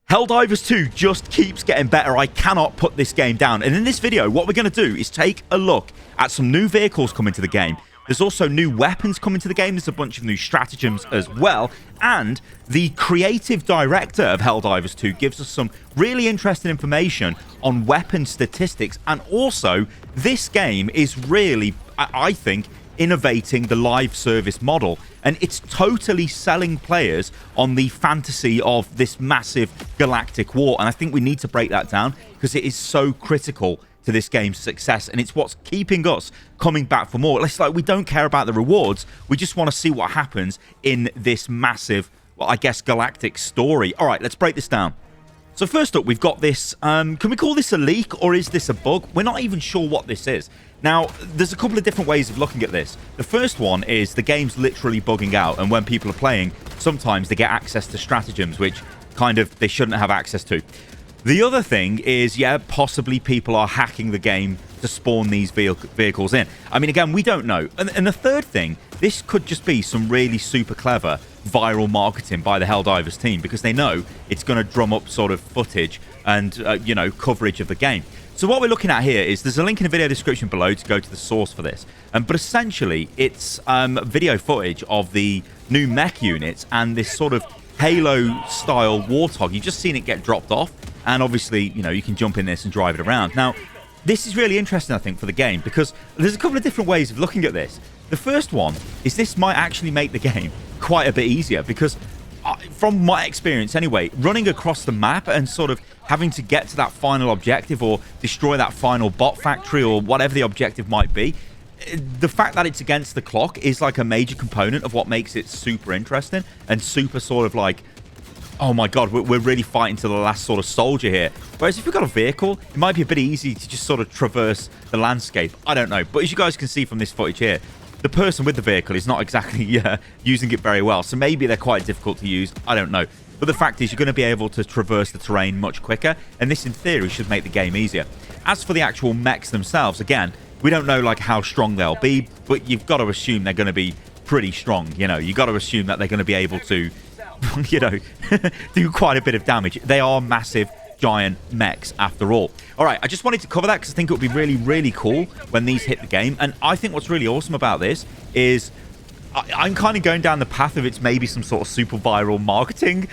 Helldivers 2 just keeps getting better. I cannot put this game down. And in this video, what we're going to do is take a look at some new vehicles coming to the game. There's also new weapons coming to the game. There's a bunch of new stratagems as well. And the creative director of Helldivers 2 gives us some really interesting information on weapon statistics. And also, this game is really, I think, innovating the live service model, and it's totally selling players on the fantasy of this massive galactic war. And I think we need to break that down because it is so critical to this game's success, and it's what's keeping us coming back for more. It's like we don't care about the rewards, we just want to see what happens in this massive, well, I guess, galactic story. All right, let's break this down. So first up, we've got this, can we call this a leak or is this a bug? We're not even sure what this is. Now, there's a couple of different ways of looking at this. The first one is the game's literally bugging out, and when people are playing, sometimes they get access to stratagems, which kind of they shouldn't have access to. The other thing is, yeah, possibly people are hacking the game to spawn these vehicles in. I mean, again, we don't know. And the third thing, this could just be some really super clever viral marketing by the Helldivers team, because they know it's going to drum up sort of footage and, you know, coverage of the game. So what we're looking at here is there's a link in the video description below to go to the source for this. But essentially, it's video footage of the new mech units and this sort of Halo-style Warthog. You've just seen it get dropped off. And obviously, you know, you can jump in this and drive it around. Now, this is really interesting, I think, for the game, because there's a couple of different ways of looking at this. The first one is this might actually make the game quite a bit easier, because from my experience anyway, running across the map and sort of having to get to that final objective or destroy that final bot factory or whatever the objective might be, the fact that it's against the clock is like a major component of what makes it super interesting and super sort of like, oh my god, we're really fighting to the last sort of soldier here. Whereas if you've got a vehicle, it might be a bit easy to just sort of traverse the landscape. I don't know. But as you guys can see from this footage here, the person with the vehicle is not exactly using it very well. So maybe they're quite difficult to use. I don't know. But the fact is, you're going to be able to traverse the terrain much quicker. And this, in theory, should make the game easier. As for the actual mechs themselves, again, we don't know like how strong they'll be. But you've got to assume they're going to be pretty strong. You know, you've got to assume that they're going to be able to, you know, do quite a bit of damage. They are massive, giant mechs after all. All right, I just wanted to cover that because I think it would be really, really cool when these hit the game. And I think what's really awesome about this is I'm kind of going down the path of it's maybe some sort of super viral marketing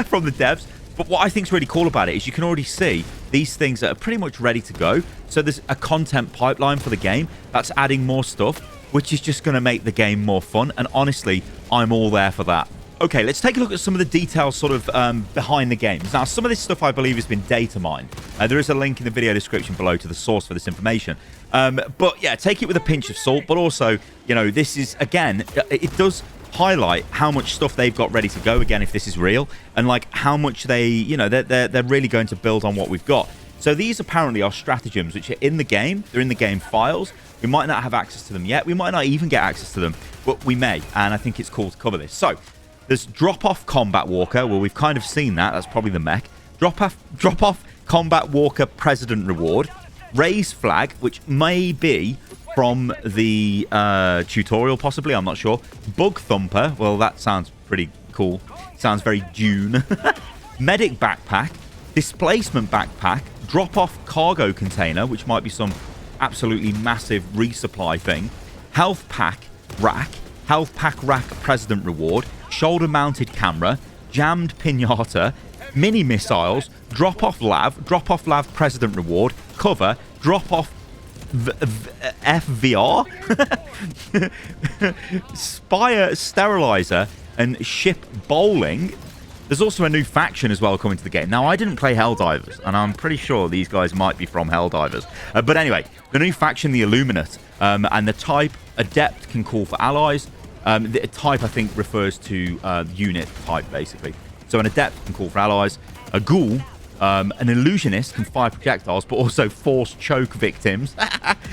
from the devs. But what I think is really cool about it is you can already see these things that are pretty much ready to go. So there's a content pipeline for the game that's adding more stuff, which is just going to make the game more fun. And honestly, I'm all there for that. Okay, let's take a look at some of the details sort of behind the games. Now, some of this stuff I believe has been data mined. There is a link in the video description below to the source for this information. But yeah, take it with a pinch of salt. But also, you know, this is, again, it does highlight how much stuff they've got ready to go, again, if this is real. And like how much they, you know, they're really going to build on what we've got. So these apparently are stratagems, which are in the game. They're in the game files. We might not have access to them yet. We might not even get access to them, but we may. And I think it's cool to cover this. So there's drop-off combat walker. Well, we've kind of seen that. That's probably the mech. Drop-off combat walker president reward. Raise flag, which may be from the tutorial, possibly. I'm not sure. Bug thumper. Well, that sounds pretty cool. Sounds very Dune. Medic backpack. Displacement backpack. Drop-off cargo container, which might be some absolutely massive resupply thing. Health pack rack. Health pack rack president reward. Shoulder mounted camera. Jammed pinata. Mini missiles. Drop off lav president reward. Cover. Drop off FVR. Spire sterilizer. And ship bowling. There's also a new faction as well coming to the game. Now, I didn't play Helldivers, and I'm pretty sure these guys might be from Helldivers. But anyway, the new faction, the Illuminate, and the type Adept can call for allies. The type, I think, refers to unit type, basically. So an Adept can call for allies. A Ghoul, an Illusionist can fire projectiles, but also force choke victims,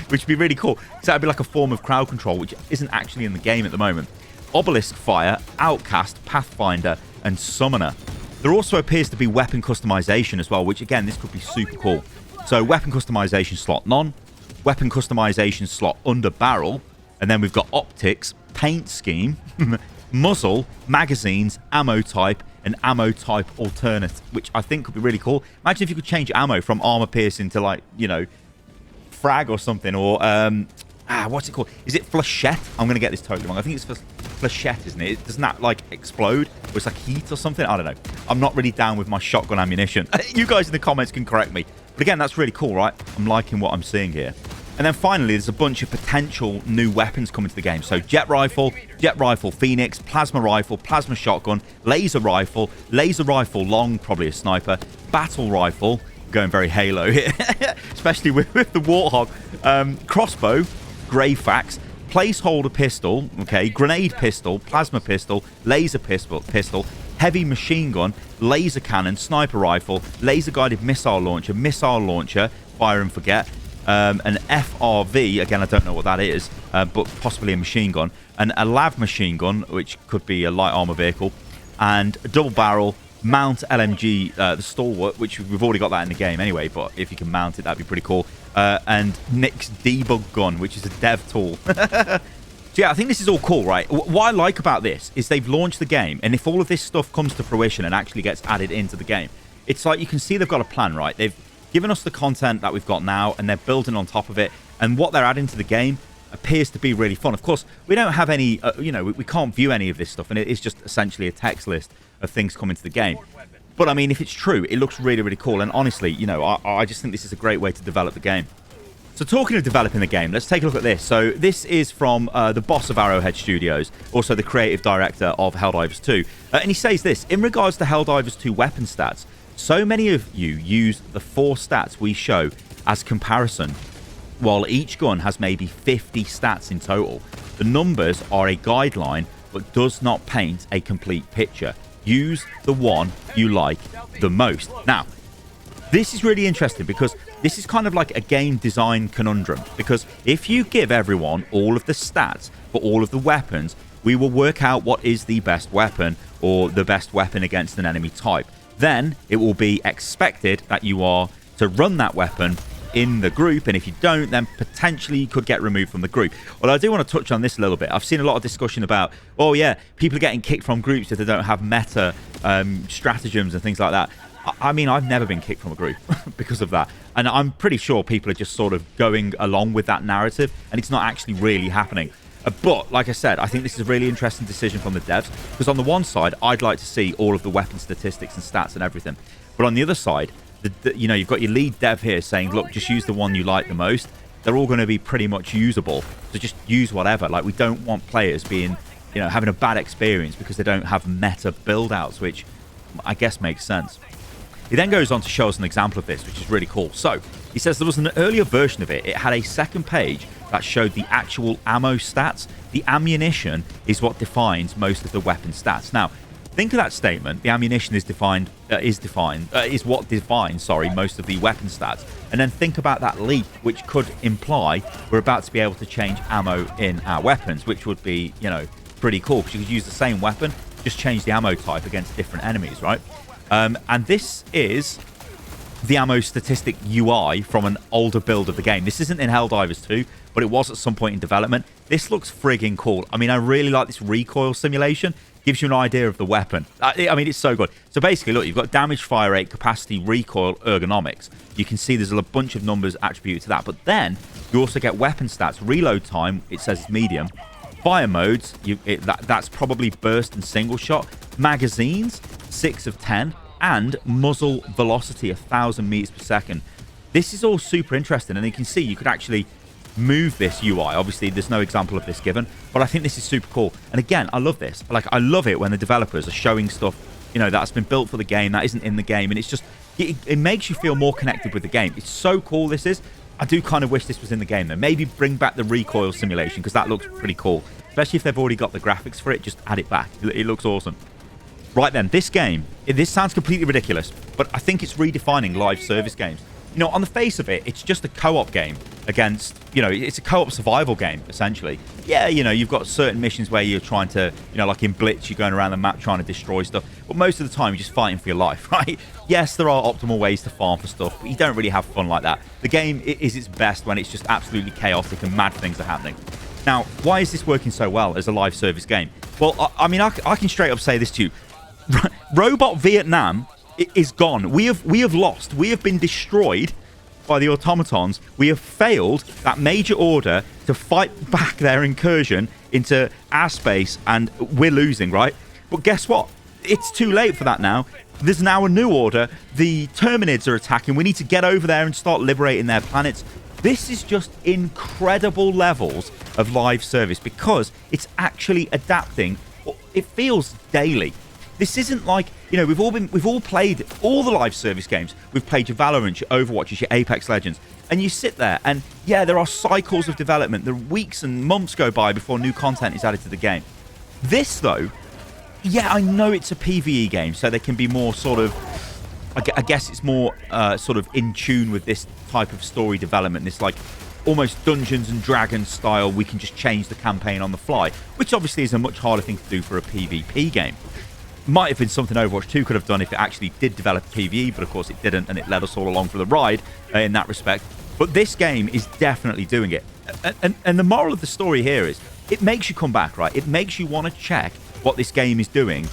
which would be really cool. So that would be like a form of crowd control, which isn't actually in the game at the moment. Obelisk Fire, Outcast, Pathfinder, and Summoner. There also appears to be weapon customization as well, which again, this could be super cool. So weapon customization slot none, weapon customization slot under barrel, and then we've got optics, paint scheme, muzzle, magazines, ammo type, an ammo type alternate, which I think could be really cool. Imagine if you could change ammo from armor piercing to, like, you know, frag or something, or what's it called? Is it flechette? I'm gonna get this totally wrong. I think it's flechette, isn't it? Doesn't that like explode, or it's like heat or something? I don't know. I'm not really down with my shotgun ammunition. You guys in the comments can correct me. But again, that's really cool, right? I'm liking what I'm seeing here. And then finally, there's a bunch of potential new weapons coming to the game. So jet rifle, Phoenix, plasma rifle, plasma shotgun, laser rifle long, probably a sniper, battle rifle, going very Halo here, especially with the Warthog, crossbow, grey fax, placeholder pistol, okay, grenade pistol, plasma pistol, laser pistol, heavy machine gun, laser cannon, sniper rifle, laser guided missile launcher, fire and forget, an FRV, again I don't know what that is, but possibly a machine gun, and a lav machine gun, which could be a light armor vehicle, and a double barrel mount LMG, the Stalwart, which we've already got that in the game anyway, but if you can mount it, that'd be pretty cool. And Nick's debug gun, which is a dev tool. So yeah, I think this is all cool, right? What I like about this is they've launched the game, and if all of this stuff comes to fruition and actually gets added into the game, it's like you can see they've got a plan, right? They've given us the content that we've got now, and they're building on top of it, and what they're adding to the game appears to be really fun. Of course, we don't have any, you know, we can't view any of this stuff, and it is just essentially a text list of things coming to the game. But I mean, if it's true, it looks really, really cool, and honestly, you know, I just think this is a great way to develop the game. So talking of developing the game, let's take a look at this. So this is from the boss of Arrowhead Studios, also the creative director of Helldivers 2. And he says this: in regards to Helldivers 2 weapon stats, so many of you use the 4 stats we show as comparison, while each gun has maybe 50 stats in total. The numbers are a guideline, but does not paint a complete picture. Use the one you like the most. Now, this is really interesting because this is kind of like a game design conundrum, because if you give everyone all of the stats for all of the weapons, we will work out what is the best weapon or the best weapon against an enemy type. Then it will be expected that you are to run that weapon in the group, and if you don't, then potentially you could get removed from the group. Well, I do want to touch on this a little bit. I've seen a lot of discussion about, oh yeah, people are getting kicked from groups if they don't have meta stratagems and things like that. I mean, I've never been kicked from a group because of that. And I'm pretty sure people are just sort of going along with that narrative, and it's not actually really happening. But, like I said, I think this is a really interesting decision from the devs, because on the one side, I'd like to see all of the weapon statistics and stats and everything. But on the other side, you know, you've got your lead dev here saying, look, just use the one you like the most. They're all going to be pretty much usable. So just use whatever. Like, we don't want players being, you know, having a bad experience because they don't have meta build-outs, which I guess makes sense. He then goes on to show us an example of this, which is really cool. So he says there was an earlier version of it. It had a second page that showed the actual ammo stats. The ammunition is what defines most of the weapon stats. Now, think of that statement. The ammunition is what defines most of the weapon stats. And then think about that leap, which could imply we're about to be able to change ammo in our weapons, which would be, you know, pretty cool, because you could use the same weapon, just change the ammo type against different enemies, right? And this is the ammo statistic UI from an older build of the game. This isn't in Helldivers 2, but it was at some point in development. This looks frigging cool. I mean, I really like this recoil simulation. Gives you an idea of the weapon. I mean, it's so good. So basically, look, you've got damage, fire rate, capacity, recoil, ergonomics. You can see there's a bunch of numbers attributed to that. But then you also get weapon stats, reload time. It says medium. Fire modes, that's probably burst and single shot. Magazines, 6 of 10. And muzzle velocity, 1,000 meters per second. This is all super interesting, and you can see you could actually move this UI. Obviously, there's no example of this given, but I think this is super cool. And again, I love this. Like, I love it when the developers are showing stuff, you know, that's been built for the game that isn't in the game, and it's just, it makes you feel more connected with the game. It's so cool, this is. I do kind of wish this was in the game, though. Maybe bring back the recoil simulation, because that looks pretty cool. Especially if they've already got the graphics for it, just add it back. It looks awesome. Right then, this game, this sounds completely ridiculous, but I think it's redefining live service games. You know, on the face of it, it's just a co-op game against, you know, it's a co-op survival game, essentially. Yeah, you know, you've got certain missions where you're trying to, you know, like in Blitz, you're going around the map trying to destroy stuff. But most of the time, you're just fighting for your life, right? Yes, there are optimal ways to farm for stuff, but you don't really have fun like that. The game is its best when it's just absolutely chaotic and mad things are happening. Now, why is this working so well as a live service game? Well, I mean, I can straight up say this to you. Robot Vietnam is gone. We have lost. We have been destroyed by the automatons. We have failed that major order to fight back their incursion into our space, and we're losing, right? But guess what? It's too late for that now. There's now a new order. The Terminids are attacking. We need to get over there and start liberating their planets. This is just incredible levels of live service because it's actually adapting. It feels daily. This isn't like, you know, we've all played all the live service games. We've played your Valorant, your Overwatch, your Apex Legends, and you sit there and yeah, there are cycles of development. There are weeks and months go by before new content is added to the game. This though, yeah, I know it's a PvE game, so there can be more sort of, I guess it's more sort of in tune with this type of story development. This like almost Dungeons and Dragons style, we can just change the campaign on the fly, which obviously is a much harder thing to do for a PvP game. Might have been something Overwatch 2 could have done if it actually did develop PvE, but of course it didn't, and it led us all along for the ride in that respect. But this game is definitely doing it. And the moral of the story here is, it makes you come back, right? It makes you want to check what this game is doing.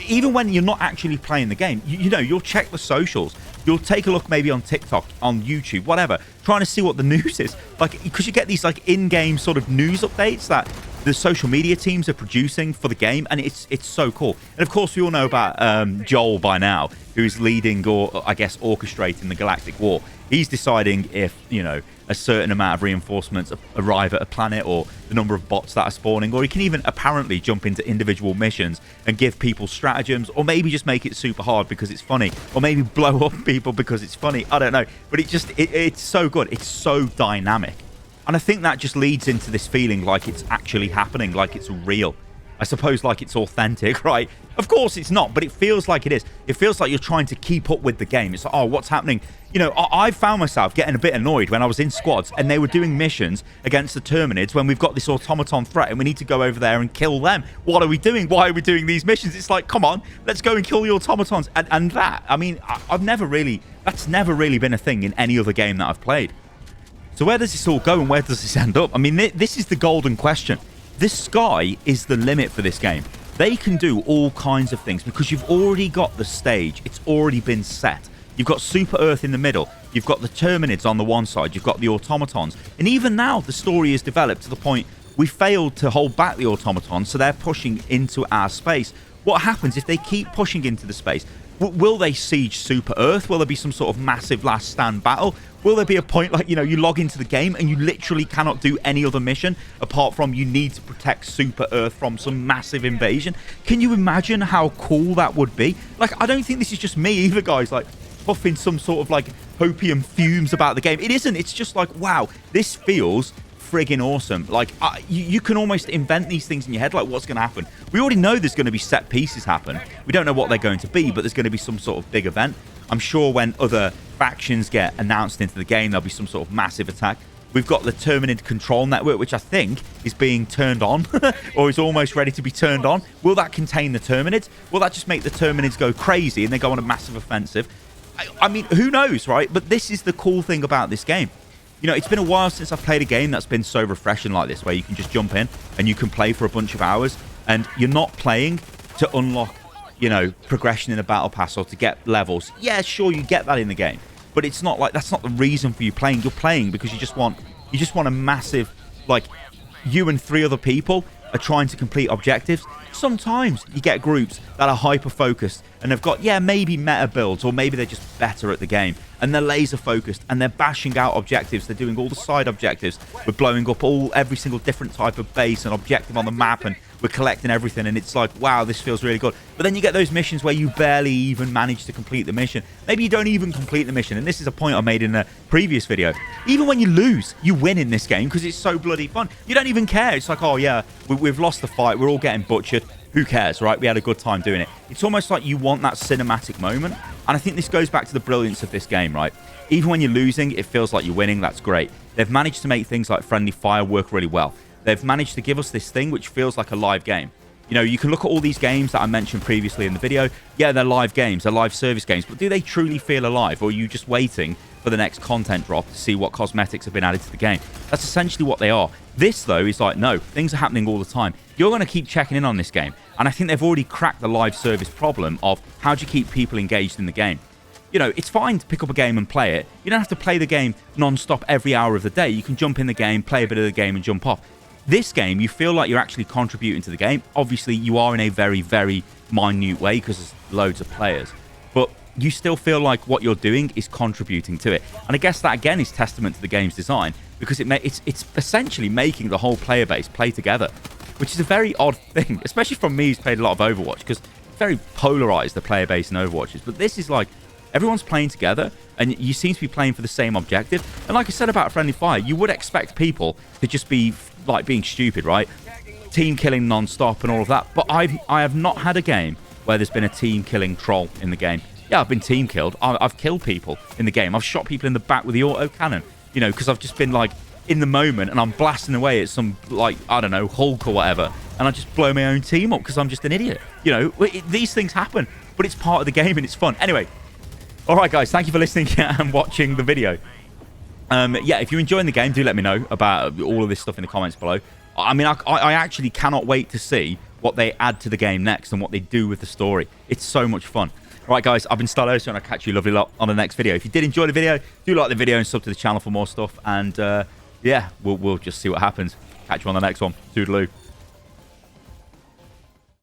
Even when you're not actually playing the game, you know, you'll check the socials. You'll take a look maybe on TikTok, on YouTube, whatever, trying to see what the news is. Like, because you get these like in-game sort of news updates that the social media teams are producing for the game, and it's so cool. And of course, we all know about Joel by now, who's leading, or I guess orchestrating the Galactic War. He's deciding if, you know, a certain amount of reinforcements arrive at a planet, or the number of bots that are spawning, or he can even apparently jump into individual missions and give people stratagems, or maybe just make it super hard because it's funny, or maybe blow up people because it's funny. I don't know, but it's so good. It's so dynamic. And I think that just leads into this feeling like it's actually happening, like it's real. I suppose like it's authentic, right? Of course it's not, but it feels like it is. It feels like you're trying to keep up with the game. It's like, oh, what's happening? You know, I found myself getting a bit annoyed when I was in squads and they were doing missions against the Terminids when we've got this automaton threat and we need to go over there and kill them. What are we doing? Why are we doing these missions? It's like, come on, let's go and kill the automatons. And that, I mean, that's never really been a thing in any other game that I've played. So where does this all go and where does this end up? I mean, this is the golden question. The sky is the limit for this game. They can do all kinds of things because you've already got the stage. It's already been set. You've got Super Earth in the middle. You've got the Terminids on the one side. You've got the automatons. And even now, the story is developed to the point we failed to hold back the automatons, so they're pushing into our space. What happens if they keep pushing into the space? Will they siege Super Earth? Will there be some sort of massive last stand battle? Will there be a point like, you know, you log into the game and you literally cannot do any other mission apart from you need to protect Super Earth from some massive invasion? Can you imagine how cool that would be? Like, I don't think this is just me either, guys, like puffing some sort of like opium fumes about the game. It isn't. It's just like, wow, this feels friggin' awesome. Like, you can almost invent these things in your head, like what's going to happen. We already know there's going to be set pieces happen. We don't know what they're going to be, but there's going to be some sort of big event. I'm sure when other factions get announced into the game, there'll be some sort of massive attack. We've got the Terminid control network, which I think is being turned on or is almost ready to be turned on. Will that contain the Terminids? Will that just make the Terminids go crazy and they go on a massive offensive? I mean, who knows, right? But this is the cool thing about this game. You know, it's been a while since I've played a game that's been so refreshing like this, where you can just jump in and you can play for a bunch of hours and you're not playing to unlock, you know, progression in a battle pass or to get levels. Yeah, sure, you get that in the game, but it's not like that's not the reason for you playing. You're playing because you just want a massive, like, you and 3 other people are trying to complete objectives. Sometimes you get groups that are hyper focused and they've got, yeah, maybe meta builds, or maybe they're just better at the game and they're laser focused and they're bashing out objectives. They're doing all the side objectives. We're blowing up every single different type of base and objective on the map, and we're collecting everything, and it's like, wow, this feels really good. But then you get those missions where you barely even manage to complete the mission. Maybe you don't even complete the mission, and this is a point I made in a previous video. Even when you lose, you win in this game because it's so bloody fun. You don't even care. It's like, oh yeah, we've lost the fight. We're all getting butchered. Who cares, right? We had a good time doing it. It's almost like you want that cinematic moment. And I think this goes back to the brilliance of this game, right? Even when you're losing, it feels like you're winning. That's great. They've managed to make things like friendly fire work really well. They've managed to give us this thing which feels like a live game. You know, you can look at all these games that I mentioned previously in the video. Yeah, they're live games, they're live service games, but do they truly feel alive, or are you just waiting for the next content drop to see what cosmetics have been added to the game? That's essentially what they are. This, though, is like, no, things are happening all the time. You're going to keep checking in on this game, and I think they've already cracked the live service problem of how do you keep people engaged in the game. You know, it's fine to pick up a game and play it. You don't have to play the game non-stop every hour of the day. You can jump in the game, play a bit of the game, and jump off. This game, you feel like you're actually contributing to the game. Obviously, you are in a very, very minute way because there's loads of players. But you still feel like what you're doing is contributing to it. And I guess that, again, is testament to the game's design because it's essentially making the whole player base play together, which is a very odd thing, especially from me who's played a lot of Overwatch, because it's very polarized, the player base in Overwatch is. But this is like everyone's playing together, and you seem to be playing for the same objective. And like I said about Friendly Fire, you would expect people to just be like being stupid, right? Team killing non-stop and all of that. But I have not had a game where there's been a team killing troll in the game. Yeah, I've been team killed. I've killed people in the game. I've shot people in the back with the auto cannon, you know, because I've just been like in the moment and I'm blasting away at some, like, I don't know, Hulk or whatever, and I just blow my own team up because I'm just an idiot. You know, these things happen, but it's part of the game and it's fun. Anyway, all right, guys, thank you for listening and watching the video. Yeah, if you're enjoying the game, do let me know about all of this stuff in the comments below. I mean, I actually cannot wait to see what they add to the game next and what they do with the story. It's so much fun. All right, guys, I've been Stylosa, and I'll catch you lovely lot on the next video. If you did enjoy the video, do like the video and sub to the channel for more stuff. And, yeah, we'll just see what happens. Catch you on the next one. Toodaloo.